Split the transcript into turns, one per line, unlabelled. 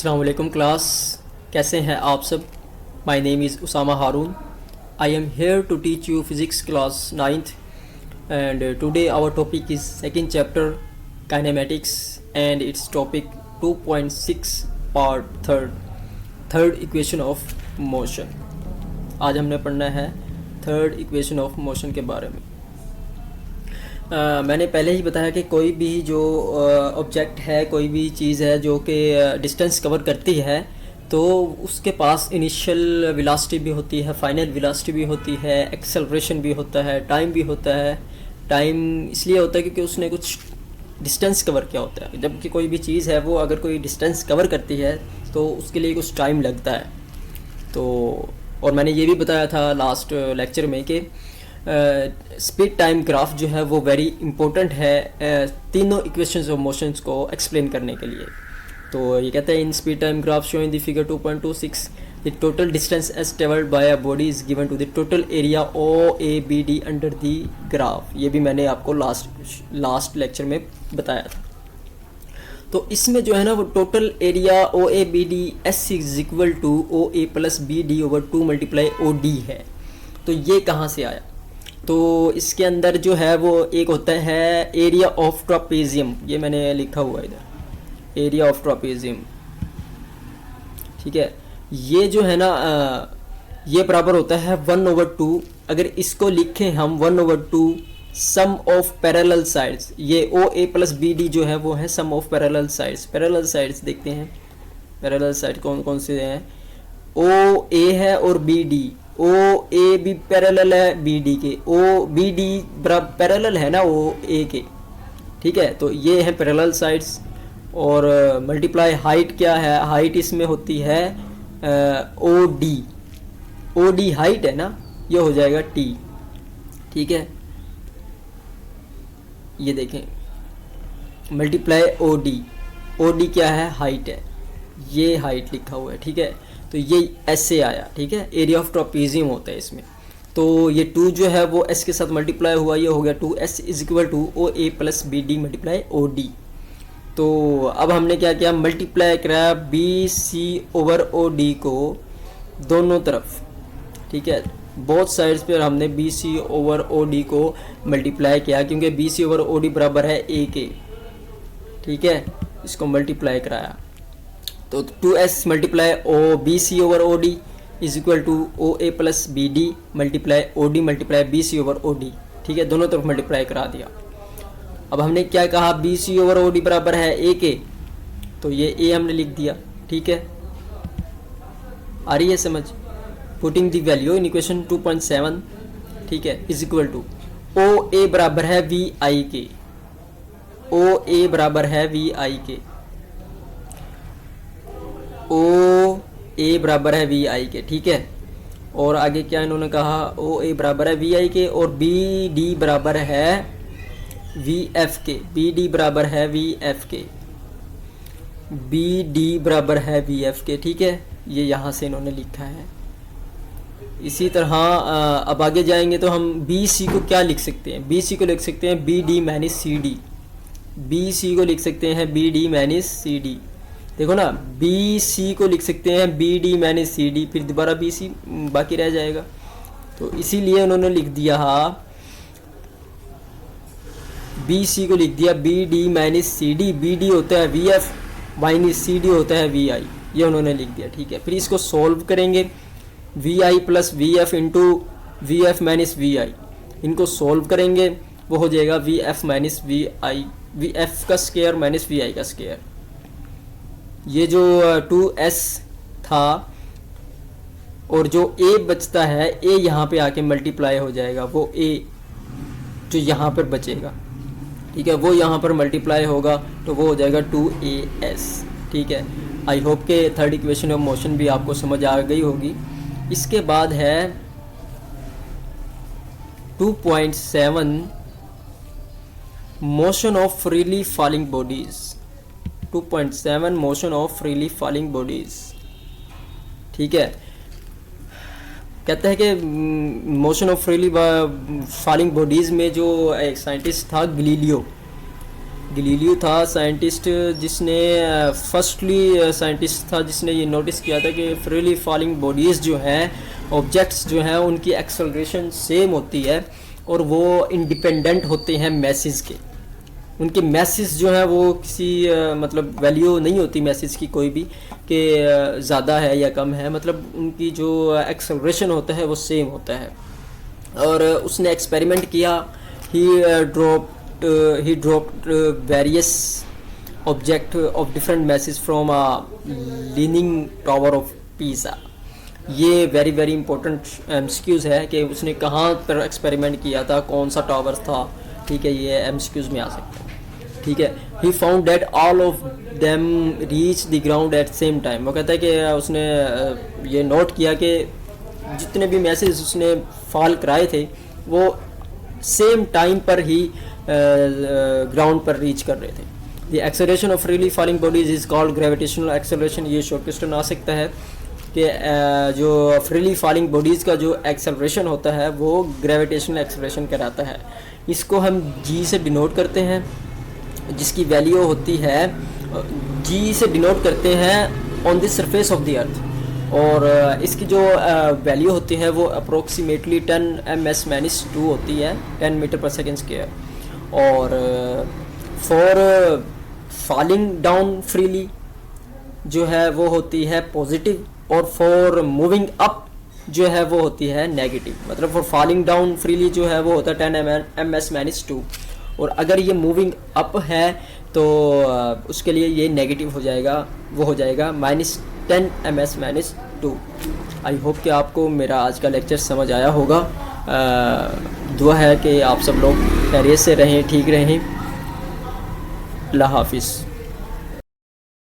अस्सलाम वालेकुम क्लास, कैसे हैं आप सब। My name is Usama Haroon. I am here to teach you physics class 9th and today our topic is second chapter kinematics and its topic 2.6 part third equation of motion. आज हमने पढ़ना है थर्ड इक्वेशन ऑफ मोशन के बारे में. मैंने पहले ही बताया कि कोई भी जो ऑब्जेक्ट है, कोई भी चीज़ है जो कि डिस्टेंस कवर करती है, तो उसके पास इनिशियल वेलोसिटी भी होती है, फाइनल वेलोसिटी भी होती है, एक्सेलरेशन भी होता है, टाइम भी होता है. टाइम इसलिए होता है क्योंकि उसने कुछ डिस्टेंस कवर किया होता है. जबकि कोई भी चीज़ है वो अगर कोई डिस्टेंस कवर करती है तो उसके लिए कुछ टाइम लगता है. तो और मैंने ये भी बताया था लास्ट लेक्चर में कि स्पीड टाइम ग्राफ जो है वो वेरी इंपॉर्टेंट है तीनों इक्वेशंस ऑफ मोशंस को एक्सप्लेन करने के लिए. तो ये कहते हैं in speed time graph show in the figure 2.26 the total distance as travelled by a body is given to the total area OABD under the graph. ये भी मैंने आपको लास्ट लेक्चर में बताया था. तो इसमें जो है ना वो total area OABD S is equal to OA plus BD over 2 multiply OD है. तो ये कहाँ से आया? तो इसके अंदर जो है वो एक होता है एरिया ऑफ ट्रापेजियम. ये मैंने लिखा हुआ है इधर, एरिया ऑफ ट्रापेजियम. ठीक है, ये जो है ना ये बराबर होता है 1/2. अगर इसको लिखें हम 1/2 सम ऑफ पैरेलल साइड्स. ये OA प्लस BD जो है वो है sum of parallel sides. Parallel sides देखते हैं, पैरेलल साइड कौन कौन से हैं. OA है और BD. OA भी पैरेलल है BD के. OBD बराबर पैरेलल है ना OA के. ठीक है, तो ये है पैरेलल साइड्स. और मल्टीप्लाई हाइट क्या है? हाइट इसमें होती है OD हाइट है ना, ये हो जाएगा T. ठीक है, ये देखें मल्टीप्लाई OD क्या है? हाइट है. ये हाइट लिखा हुआ है. ठीक है, तो ये ऐसे आया. ठीक है, एरिया ऑफ ट्रापेजियम होता है इसमें. तो ये 2 जो है वो S के साथ मल्टीप्लाई हुआ, ये हो गया 2S is equal to OA plus BD multiply OD. तो अब हमने क्या किया? मल्टीप्लाई कराया BC ओवर OD को दोनों तरफ. ठीक है, बोथ साइड्स पर हमने BC ओवर OD को मल्टीप्लाई किया क्योंकि BC ओवर OD बराबर है A के. ठीक है, इसको मल्टीप्लाई कराया तो 2S multiply BC over OD is equal to OA plus BD multiply OD multiply BC over OD. ठीक है, दोनों तरफ मल्टीप्लाई करा दिया. अब हमने क्या कहा? BC ओवर OD बराबर है A के, तो ये A हमने लिख दिया. ठीक है, आ रही है समझ? Putting the value in equation 2.7. ठीक है, इज इक्वल टू OA बराबर है VI के. OA बराबर है VI के. OA बराबर है VI के. ठीक है, और आगे क्या इन्होंने कहा? OA बराबर है VI के और BD बराबर है VF के. BD बराबर है VF के. BD बराबर है VF के. ठीक है, ये यहाँ से इन्होंने लिखा है. इसी तरह अब आगे जाएंगे तो हम BC को क्या लिख सकते हैं? BC को लिख सकते हैं BD माइनस CD. BC को लिख सकते हैं BD माइनस CD. देखो ना, BC को लिख सकते हैं BD माइनस CD, फिर दोबारा BC बाकी रह जाएगा. तो इसीलिए उन्होंने लिख दिया BC को लिख दिया BD माइनस CD. BD होता है VF माइनस CD होता है VI. ये उन्होंने लिख दिया. ठीक है, फिर इसको सॉल्व करेंगे. VI plus VF into VF minus VI, इनको सॉल्व करेंगे, वो हो जाएगा VF माइनस VI, VF का स्क्वायर माइनस VI का स्क्वायर. ये जो 2S था और जो A बचता है, A यहाँ पे आके मल्टीप्लाई हो जाएगा. वो A जो यहाँ पर बचेगा, ठीक है, वो यहाँ पर मल्टीप्लाई होगा तो वो हो जाएगा 2AS. ठीक है, आई होप के थर्ड इक्वेशन ऑफ मोशन भी आपको समझ आ गई होगी. इसके बाद है 2.7 motion of freely falling bodies. 2.7 motion of freely falling bodies. ठीक है, कहते हैं कि motion of freely falling bodies में जो एक साइंटिस्ट था गलीलियो, गलीलियो था साइंटिस्ट जिसने फर्स्टली साइंटिस्ट था जिसने ये नोटिस किया था कि फ्रीली फॉलिंग बॉडीज़ जो हैं, ऑब्जेक्ट्स जो हैं, उनकी एक्सेलरेशन सेम होती है और वो इंडिपेंडेंट होते हैं मैसेज के। उनके मैसेज जो है वो किसी मतलब वैल्यू नहीं होती मैसेज की कोई भी कि ज़्यादा है या कम है, मतलब उनकी जो एक्सेलरेशन होता है वो सेम होता है। और उसने एक्सपेरिमेंट किया, ही dropped various object of different message from a leaning tower of Pisa. ये वेरी वेरी इंपॉर्टेंट एमसीक्यूज़ है कि उसने कहाँ पर एक्सपेरिमेंट किया था, कौन सा टावर था, ठीक है, ये एमसीक्यूज़ में आ सकता है, ठीक है। He found that all of them reach the ground eight same time. वो कहता है कि उसने ये नोट किया कि जितने भी मैसेज उसने फॉल कराए थे वो सेम टाइम पर ही ग्राउंड पर रीच कर रहे थे। The acceleration of freely falling bodies is called gravitational acceleration. ये शॉर्ट क्वेश्चन आ सकता है कि जो फ्रीली फॉलिंग बॉडीज़ का जो एक्सेलरेशन होता है वो ग्रेविटेशनल एक्सेलरेशन कहलाता है। इसको हम जी से डिनोट करते हैं, जिसकी वैल्यू होती है, जी से डिनोट करते हैं on the surface of the earth, और इसकी जो वैल्यू होती है वो अप्रोक्सीमेटली 10 ms-2 होती है, 10 मीटर पर सेकेंड स्क्वायर। और फॉर फॉलिंग डाउन फ्रीली जो है वो होती है पॉजिटिव, और फॉर मूविंग अप जो है वो होती है नेगेटिव। मतलब फॉर फॉलिंग डाउन फ्रीली जो है वो होता है 10 ms-2, और अगर ये मूविंग अप है तो उसके लिए ये नेगेटिव हो जाएगा, वो हो जाएगा -10 ms-2। आई होप कि आपको मेरा आज का लेक्चर समझ आया होगा। दुआ है कि आप सब लोग खैरियत से रहें, ठीक रहें। अल्लाह हाफिज़।